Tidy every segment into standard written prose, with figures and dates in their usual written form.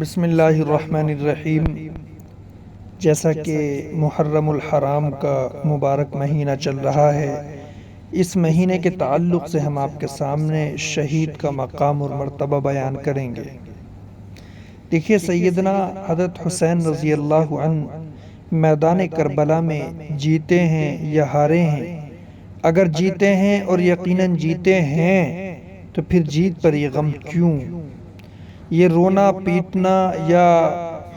بسم اللہ الرحمن الرحیم۔ جیسا کہ محرم الحرام کا مبارک مہینہ چل رہا ہے، اس مہینے کے تعلق سے ہم آپ کے سامنے شہید کا مقام اور مرتبہ بیان کریں گے۔ دیکھیے، سیدنا حضرت حسین رضی اللہ عنہ میدان کربلا میں جیتے ہیں یا ہارے ہیں؟ اگر جیتے ہیں اور یقیناً جیتے ہیں تو پھر جیت پر یہ غم کیوں؟ یہ رونا پیٹنا یا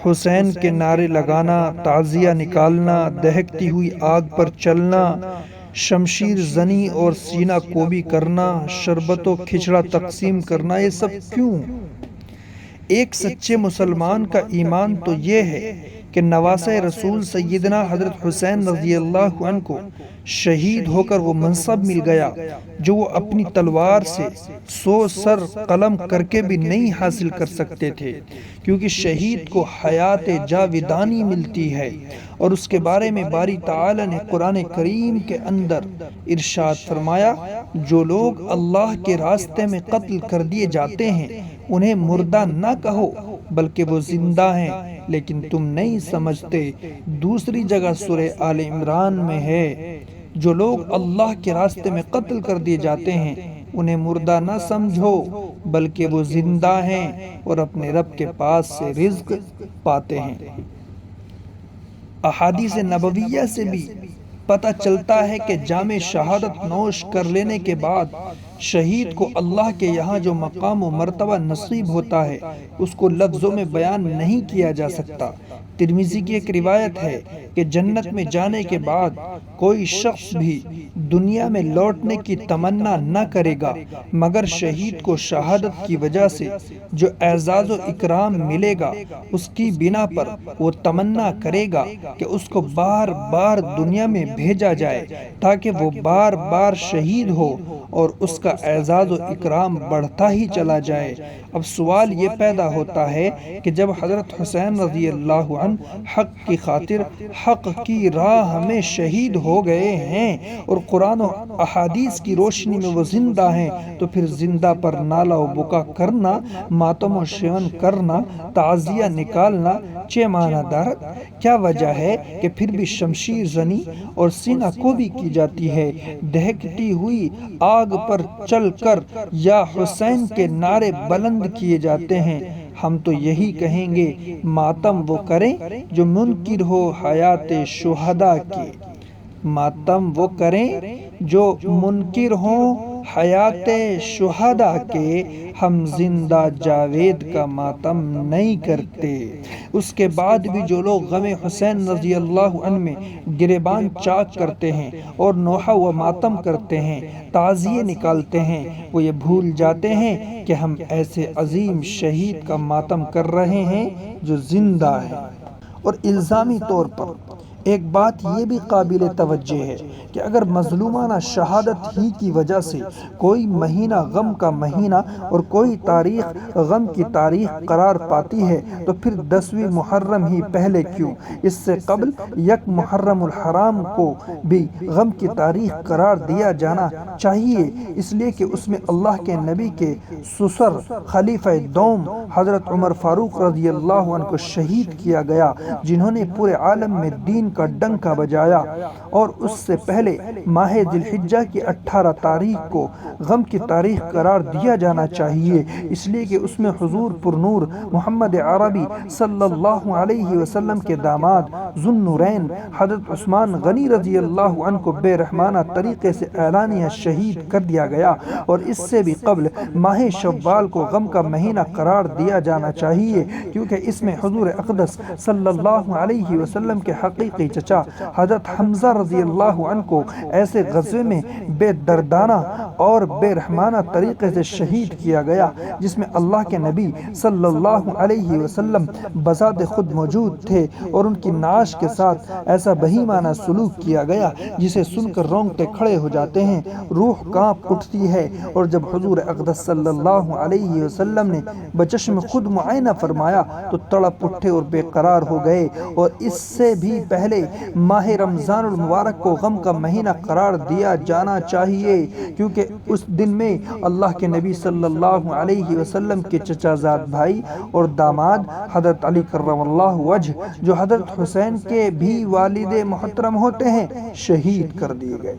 حسین کے نعرے لگانا، تعزیہ نکالنا، دہکتی ہوئی آگ پر چلنا، شمشیر زنی اور سینہ کوبی کرنا، شربت و کھچڑا تقسیم کرنا، یہ سب کیوں؟ ایک سچے مسلمان کا ایمان تو یہ ہے کہ نواسہ رسول سیدنا حضرت حسین رضی اللہ عنہ کو شہید ہو کر وہ منصب مل گیا جو وہ اپنی تلوار سے 100 سر قلم کر کے بھی نہیں حاصل کر سکتے تھے، کیونکہ شہید کو حیات جاودانی ملتی ہے۔ اور اس کے بارے میں باری تعالی نے قرآن کریم کے اندر ارشاد فرمایا، جو لوگ اللہ کے راستے میں قتل کر دیے جاتے ہیں انہیں مردہ نہ کہو بلکہ وہ زندہ ہیں، لیکن تم نہیں سمجھتے۔ دوسری جگہ سورہ آل عمران میں ہے، جو لوگ اللہ کے راستے میں قتل کر دیے جاتے ہیں انہیں مردہ نہ سمجھو بلکہ وہ زندہ ہیں اور اپنے رب کے پاس سے رزق پاتے ہیں۔ احادیث نبویہ سے بھی پتہ چلتا ہے کہ جام شہادت نوش کر لینے کے بعد شہید کو اللہ کے یہاں جو مقام و مرتبہ نصیب ہوتا ہے اس کو لفظوں میں بیان نہیں کیا جا سکتا۔ ترمذی کی ایک روایت ہے کہ جنت میں جانے کے بعد کوئی شخص بھی دنیا میں لوٹنے کی تمنا نہ کرے گا مگر شہید کو شہادت کی وجہ سے جو اعزاز و اکرام ملے گا اس کی بنا پر وہ تمنا کرے گا کہ اس کو بار بار دنیا میں بھیجا جائے تاکہ وہ بار بار شہید ہو اور اس کا اعزاز و اکرام بڑھتا ہی چلا جائے۔ اب سوال یہ پیدا ہوتا ہے کہ جب حضرت حسین رضی اللہ عنہ حق کی خاطر حق کی راہ میں شہید ہو گئے ہیں اور قرآن و احادیث کی روشنی میں وہ زندہ ہیں تو پھر زندہ پر نالہ و بکا کرنا، ماتم و شیون کرنا، تعزیہ نکالنا چہ معنی دارد؟ کیا وجہ ہے کہ پھر بھی شمشیر زنی اور سینہ کوبی کی جاتی ہے، دہکتی ہوئی آگ پر چل کر یا حسین کے نعرے بلند کیے جاتے ہیں؟ ہم تو یہی کہیں گے، ماتم وہ کریں جو منکر ہو حیات شہداء کی، ماتم وہ کریں جو منکر ہوں حیات شہداء کے، ہم زندہ جاوید کا ماتم نہیں کرتے۔ اس کے بعد بھی جو لوگ غم حسین رضی اللہ عنہ میں گریبان چاک کرتے ہیں اور نوحہ و ماتم کرتے ہیں، تعزیے نکالتے ہیں، وہ یہ بھول جاتے ہیں کہ ہم ایسے عظیم شہید کا ماتم کر رہے ہیں جو زندہ ہے۔ اور الزامی طور پر ایک بات یہ بھی قابل توجہ ہے کہ اگر مظلومانہ شہادت ہی کی وجہ سے کوئی مہینہ غم کا مہینہ اور کوئی تاریخ غم کی تاریخ قرار پاتی ہے تو پھر 10ویں محرم ہی پہلے کیوں؟ اس سے قبل 1 محرم الحرام کو بھی غم کی تاریخ قرار دیا جانا چاہیے، اس لیے کہ اس میں اللہ کے نبی کے سسر خلیفہ دوم حضرت عمر فاروق رضی اللہ عنہ کو شہید کیا گیا، جنہوں نے پورے عالم میں دین کا ڈنکا بجایا۔ اور اس سے پہلے ماہ ذی الحجہ کی 18 تاریخ کو غم کی تاریخ قرار دیا جانا چاہیے، اس لیے کہ اس میں حضور پر نور محمد عربی صلی اللہ علیہ وسلم کے داماد ذو النورین حضرت عثمان غنی رضی اللہ عنہ کو بے رحمانہ طریقے سے اعلانیہ شہید کر دیا گیا۔ اور اس سے بھی قبل ماہ شوال کو غم کا مہینہ قرار دیا جانا چاہیے، کیونکہ اس میں حضور اقدس صلی اللہ علیہ وسلم کے حقیقی چچا حضرت حمزہ رضی اللہ عنہ کو ایسے غزوے میں بے دردانہ اور بے رحمانہ طریقے سے شہید کیا گیا جس میں اللہ کے نبی صلی اللہ علیہ وسلم بذات خود موجود تھے، اور ان کی نعش کے ساتھ ایسا بہیمانہ سلوک کیا گیا جسے سن کر رونگٹے کھڑے ہو جاتے ہیں، روح کانپ اٹھتی ہے۔ اور جب حضور اقدس صلی اللہ علیہ وسلم نے بچشم خود معائنہ فرمایا تو تڑپ اٹھے اور بے قرار ہو گئے۔ اور اس سے بھی پہلے پہلے ماہ رمضان المبارک کو غم کا مہینہ قرار دیا جانا چاہیے، کیونکہ اس دن میں اللہ کے نبی صلی اللہ علیہ وسلم کے چچا زاد بھائی اور داماد حضرت علی کرم اللہ وجہ، جو حضرت حسین کے بھی والد محترم ہوتے ہیں، شہید کر دیے گئے۔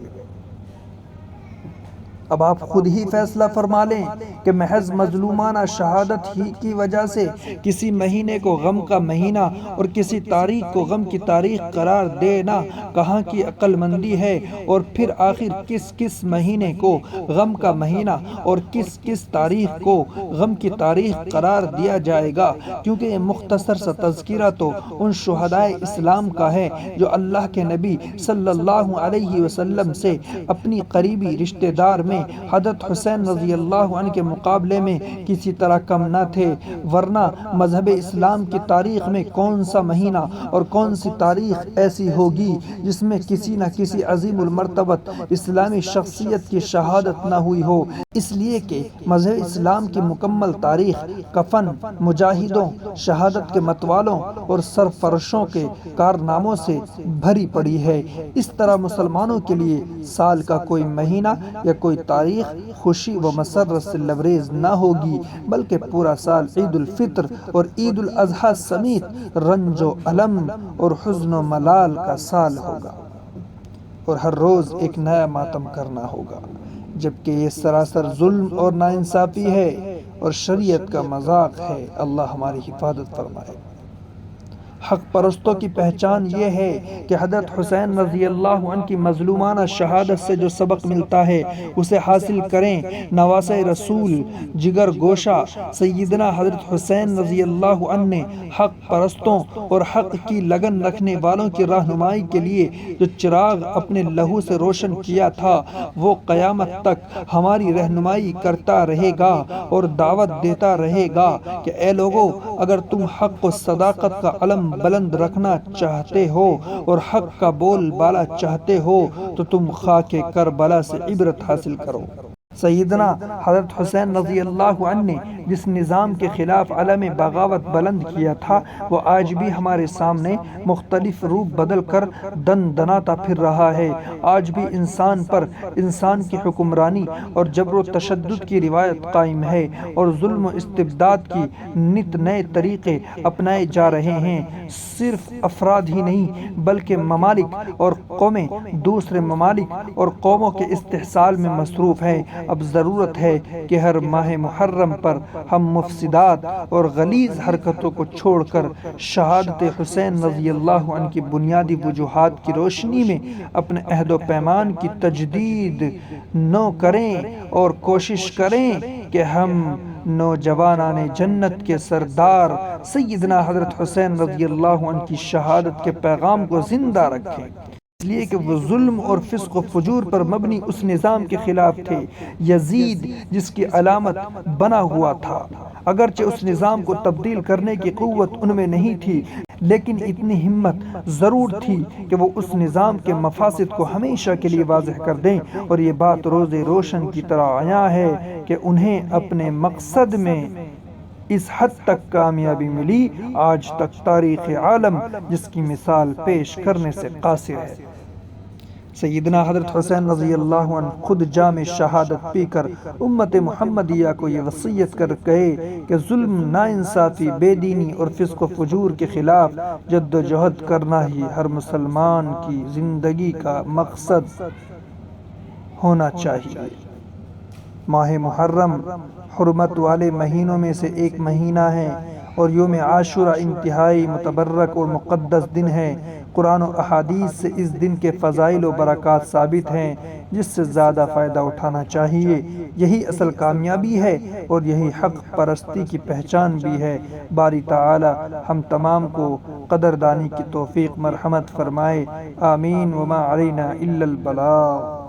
اب آپ خود ہی فیصلہ فرما لیں کہ محض مظلومانہ شہادت ہی کی وجہ سے کسی مہینے کو غم کا مہینہ اور کسی تاریخ کو غم کی تاریخ قرار دینا کہاں کی عقل مندی ہے، اور پھر آخر کس کس مہینے کو غم کا مہینہ اور کس کس تاریخ کو غم کی تاریخ قرار دیا جائے گا، کیونکہ یہ مختصر سا تذکرہ تو ان شہدائے اسلام کا ہے جو اللہ کے نبی صلی اللہ علیہ وسلم سے اپنی قریبی رشتہ دار میں حضرت حسین رضی اللہ عنہ کے مقابلے میں کسی طرح کم نہ تھے، ورنہ مذہب اسلام کی تاریخ میں کون سا مہینہ اور کون سی تاریخ ایسی ہوگی جس میں کسی نہ کسی عظیم المرتبت اسلامی شخصیت کی شہادت نہ ہوئی ہو۔ اس لیے کہ مذہب اسلام کی مکمل تاریخ کفن مجاہدوں، شہادت کے متوالوں اور سرفرشوں کے کارناموں سے بھری پڑی ہے۔ اس طرح مسلمانوں کے لیے سال کا کوئی مہینہ یا کوئی تاریخ خوشی و مسرت سے لبریز نہ ہوگی، بلکہ پورا سال عید الفطر اور عید الاضحیٰ سمیت رنج و الم اور حزن و ملال کا سال ہوگا، اور ہر روز ایک نیا ماتم کرنا ہوگا، جبکہ یہ سراسر ظلم اور ناانصافی ہے اور شریعت کا مذاق ہے۔ اللہ ہماری حفاظت فرمائے۔ حق پرستوں کی پہچان یہ ہے کہ حضرت حسین رضی اللہ عنہ کی مظلومانہ شہادت سے جو سبق ملتا ہے اسے حاصل کریں۔ نواسہ رسول جگر گوشہ سیدنا حضرت حسین رضی اللہ عنہ نے حق پرستوں اور حق کی لگن رکھنے والوں کی رہنمائی کے لیے جو چراغ اپنے لہو سے روشن کیا تھا، وہ قیامت تک ہماری رہنمائی کرتا رہے گا اور دعوت دیتا رہے گا کہ اے لوگو، اگر تم حق و صداقت کا علم بلند رکھنا چاہتے ہو اور حق کا بول بالا چاہتے ہو تو تم خاک کربلا سے عبرت حاصل کرو۔ سیدنا حضرت حسین رضی اللہ عنہ نے جس نظام کے خلاف علم بغاوت بلند کیا تھا، وہ آج بھی ہمارے سامنے مختلف روپ بدل کر دن دناتا پھر رہا ہے۔ آج بھی انسان پر انسان کی حکمرانی اور جبر و تشدد کی روایت قائم ہے، اور ظلم و استبداد کی نت نئے طریقے اپنائے جا رہے ہیں۔ صرف افراد ہی نہیں بلکہ ممالک اور قومیں دوسرے ممالک اور قوموں کے استحصال میں مصروف ہیں۔ اب ضرورت ہے کہ ہر ماہ محرم پر ہم مفسدات اور غلیظ حرکتوں کو چھوڑ کر شہادت حسین رضی اللہ عنہ کی بنیادی وجوہات کی روشنی میں اپنے عہد و پیمان کی تجدید نو کریں اور کوشش کریں کہ ہم نوجوانان جنت کے سردار سیدنا حضرت حسین رضی اللہ عنہ کی شہادت کے پیغام کو زندہ رکھیں، اس لیے کہ وہ ظلم اور فسق و فجور پر مبنی اس نظام کے خلاف تھے۔ یزید جس کی علامت بنا ہوا تھا، اگرچہ اس نظام کو تبدیل کرنے کی قوت ان میں نہیں تھی، لیکن اتنی ہمت ضرور تھی کہ وہ اس نظام کے مفاسد کو ہمیشہ کے لیے واضح کر دیں، اور یہ بات روز روشن کی طرح عیاں ہے کہ انہیں اپنے مقصد میں اس حد تک کامیابی ملی، آج تک تاریخ عالم جس کی مثال پیش کرنے سے قاصر ہے۔ سیدنا حضرت حسین رضی اللہ عنہ خود جام شہادت پی کر امت محمدیہ کو یہ وصیت کر کہے کہ ظلم، ناانصافی، بے دینی اور فسق و فجور کے خلاف جد و جہد کرنا ہی ہر مسلمان کی زندگی کا مقصد ہونا چاہیے۔ ماہ محرم حرمت والے مہینوں میں سے ایک مہینہ ہے، اور یوم عاشورہ انتہائی متبرک اور مقدس دن ہے۔ قرآن و احادیث سے اس دن کے فضائل و برکات ثابت ہیں، جس سے زیادہ فائدہ اٹھانا چاہیے۔ یہی اصل کامیابی ہے اور یہی حق پرستی کی پہچان بھی ہے۔ باری تعالی ہم تمام کو قدردانی کی توفیق مرحمت فرمائے، آمین۔ وما علینا الا البلاغ۔